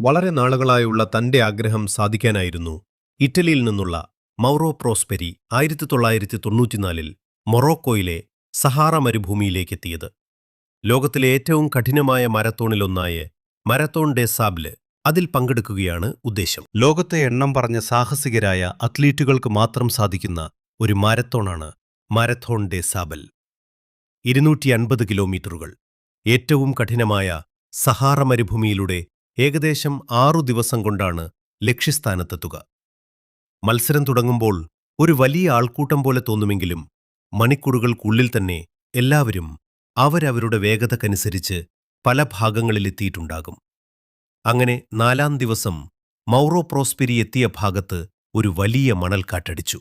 വളരെ നാളുകളായുള്ള തന്റെ ആഗ്രഹം സാധിക്കാനായിരുന്നു ഇറ്റലിയിൽ നിന്നുള്ള മൗറോ പ്രോസ്പെരി 1994-ൽ മൊറോക്കോയിലെ സഹാറ മരുഭൂമിയിലേക്കെത്തിയത്. ലോകത്തിലെ ഏറ്റവും കഠിനമായ മരത്തോണിലൊന്നായ മരത്തോൺ ഡെ സാബ്ല് അതിൽ പങ്കെടുക്കുകയാണ് ഉദ്ദേശം. ലോകത്തെ എണ്ണം പറഞ്ഞ സാഹസികരായ അത്ലീറ്റുകൾക്ക് മാത്രം സാധിക്കുന്ന ഒരു മാരത്തോണാണ് മാരത്തോൺ ഡെ സാബൽ. 250 കിലോമീറ്ററുകൾ, ഏറ്റവും കഠിനമായ സഹാറ മരുഭൂമിയിലൂടെ ഏകദേശം 6 ദിവസം കൊണ്ടാണ് ലക്ഷ്യസ്ഥാനത്തെത്തുക. മത്സരം തുടങ്ങുമ്പോൾ ഒരു വലിയ ആൾക്കൂട്ടം പോലെ തോന്നുമെങ്കിലും മണിക്കൂറുകൾക്കുള്ളിൽ തന്നെ എല്ലാവരും അവരവരുടെ വേഗതക്കനുസരിച്ച് പല ഭാഗങ്ങളിലെത്തിയിട്ടുണ്ടാകും. അങ്ങനെ 4-ാം ദിവസം മൗറോ പ്രോസ്പെരി എത്തിയ ഭാഗത്ത് ഒരു വലിയ മണൽക്കാറ്റടിച്ചു.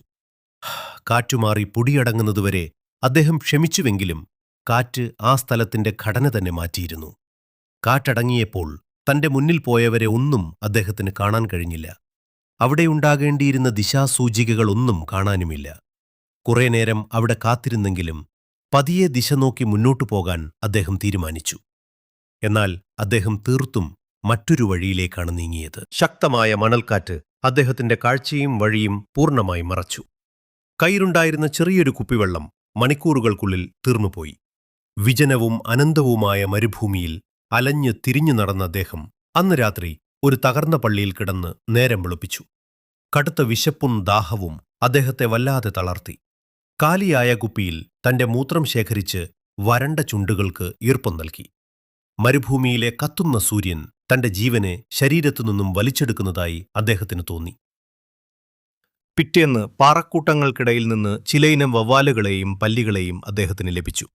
കാറ്റുമാറി പൊടിയടങ്ങുന്നതുവരെ അദ്ദേഹം ക്ഷമിച്ചുവെങ്കിലും കാറ്റ് ആ സ്ഥലത്തിന്റെ ഘടന തന്നെ മാറ്റിയിരുന്നു. കാറ്റടങ്ങിയപ്പോൾ തന്റെ മുന്നിൽ പോയവരെ ഒന്നും അദ്ദേഹത്തിന് കാണാൻ കഴിഞ്ഞില്ല. അവിടെയുണ്ടാകേണ്ടിയിരുന്ന ദിശാസൂചികകളൊന്നും കാണാനുമില്ല. കുറേ നേരം അവിടെ കാത്തിരുന്നെങ്കിലും പതിയെ ദിശ നോക്കി മുന്നോട്ടു പോകാൻ അദ്ദേഹം തീരുമാനിച്ചു. എന്നാൽ അദ്ദേഹം തീർത്തും മറ്റൊരു വഴിയിലേക്കാണ് നീങ്ങിയത്. ശക്തമായ മണൽക്കാറ്റ് അദ്ദേഹത്തിന്റെ കാഴ്ചയും വഴിയും പൂർണ്ണമായി മറച്ചു. കയ്യിലുണ്ടായിരുന്ന ചെറിയൊരു കുപ്പിവെള്ളം മണിക്കൂറുകൾക്കുള്ളിൽ തീർന്നുപോയി. വിജനവും അനന്തവുമായ മരുഭൂമിയിൽ അലഞ്ഞ് തിരിഞ്ഞു നടന്ന അദ്ദേഹം അന്ന് രാത്രി ഒരു തകർന്ന പള്ളിയിൽ കിടന്ന് നേരം വെളുപ്പിച്ചു. കടുത്ത വിശപ്പും ദാഹവും അദ്ദേഹത്തെ വല്ലാതെ തളർത്തി. കാലിയായ കുപ്പിയിൽ തന്റെ മൂത്രം ശേഖരിച്ച് വരണ്ട ചുണ്ടുകൾക്ക് ഈർപ്പം നൽകി. മരുഭൂമിയിലെ കത്തുന്ന സൂര്യൻ തന്റെ ജീവനെ ശരീരത്തുനിന്നും വലിച്ചെടുക്കുന്നതായി അദ്ദേഹത്തിന് തോന്നി. പിറ്റേന്ന് പാറക്കൂട്ടങ്ങൾക്കിടയിൽ നിന്ന് ചിലയിനം വവ്വാലുകളെയും പല്ലികളെയും അദ്ദേഹത്തിന് ലഭിച്ചു.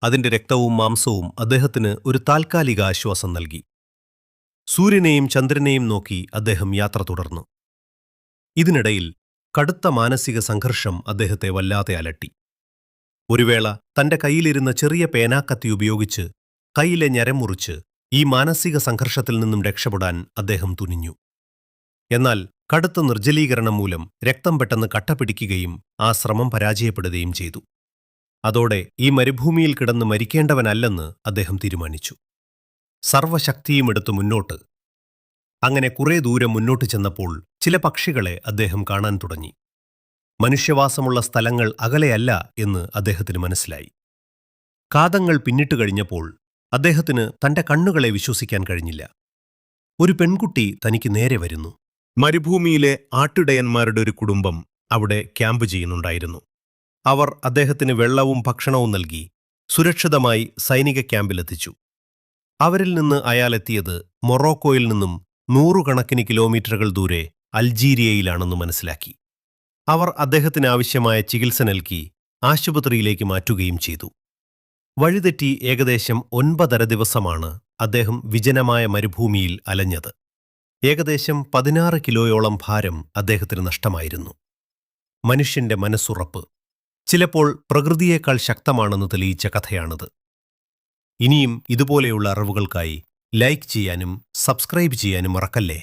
അതിന്റെ രക്തവും മാംസവും അദ്ദേഹത്തിന് ഒരു താൽക്കാലിക ആശ്വാസം നൽകി. സൂര്യനെയും ചന്ദ്രനെയും നോക്കി അദ്ദേഹം യാത്ര തുടർന്നു. ഇതിനിടയിൽ കടുത്ത മാനസിക സംഘർഷം അദ്ദേഹത്തെ വല്ലാതെ അലട്ടി. ഒരു വേള തന്റെ കയ്യിലിരുന്ന ചെറിയ പേനാക്കത്തി ഉപയോഗിച്ച് കൈയിലെ ഞരം മുറിച്ച് ഈ മാനസിക സംഘർഷത്തിൽ നിന്നും രക്ഷപ്പെടാൻ അദ്ദേഹം തുനിഞ്ഞു. എന്നാൽ കടുത്ത നിർജ്ജലീകരണം മൂലം രക്തം പെട്ടെന്ന് കട്ടപിടിക്കുകയും ആ ശ്രമം പരാജയപ്പെടുകയും ചെയ്തു. അതോടെ ഈ മരുഭൂമിയിൽ കിടന്ന് മരിക്കേണ്ടവനല്ലെന്ന് അദ്ദേഹം തീരുമാനിച്ചു. സർവശക്തിയും എടുത്തു മുന്നോട്ട്. അങ്ങനെ കുറേ ദൂരം മുന്നോട്ട് ചെന്നപ്പോൾ ചില പക്ഷികളെ അദ്ദേഹം കാണാൻ തുടങ്ങി. മനുഷ്യവാസമുള്ള സ്ഥലങ്ങൾ അകലെയല്ല എന്ന് അദ്ദേഹത്തിന് മനസ്സിലായി. കാതങ്ങൾ പിന്നിട്ട് കഴിഞ്ഞപ്പോൾ അദ്ദേഹത്തിന് തന്റെ കണ്ണുകളെ വിശ്വസിക്കാൻ കഴിഞ്ഞില്ല. ഒരു പെൺകുട്ടി തനിക്ക് നേരെ വരുന്നു. മരുഭൂമിയിലെ ആട്ടിടയന്മാരുടെ ഒരു കുടുംബം അവിടെ ക്യാമ്പ് ചെയ്യുന്നുണ്ടായിരുന്നു. അവർ അദ്ദേഹത്തിന് വെള്ളവും ഭക്ഷണവും നൽകി സുരക്ഷിതമായി സൈനിക ക്യാമ്പിലെത്തിച്ചു. അവരിൽ നിന്ന് അയാളെത്തിയത് മൊറോക്കോയിൽ നിന്നും 100 കണക്കിന് കിലോമീറ്ററുകൾ ദൂരെ അൾജീരിയയിലാണെന്ന് മനസ്സിലാക്കി. അവർ അദ്ദേഹത്തിന് ആവശ്യമായ ചികിത്സ നൽകി ആശുപത്രിയിലേക്ക് മാറ്റുകയും ചെയ്തു. വഴിതെറ്റി ഏകദേശം 9.5 ദിവസമാണ് അദ്ദേഹം വിജനമായ മരുഭൂമിയിൽ അലഞ്ഞത്. ഏകദേശം 16 കിലോയോളം ഭാരം അദ്ദേഹത്തിന് നഷ്ടമായിരുന്നു. മനുഷ്യന്റെ മനസ്സുറപ്പ് ചിലപ്പോൾ പ്രകൃതിയേക്കാൾ ശക്തമാണെന്ന് തെളിയിച്ച കഥയാണിത്. ഇനിയും ഇതുപോലെയുള്ള അറിവുകൾക്കായി ലൈക്ക് ചെയ്യാനും സബ്സ്ക്രൈബ് ചെയ്യാനും മറക്കല്ലേ.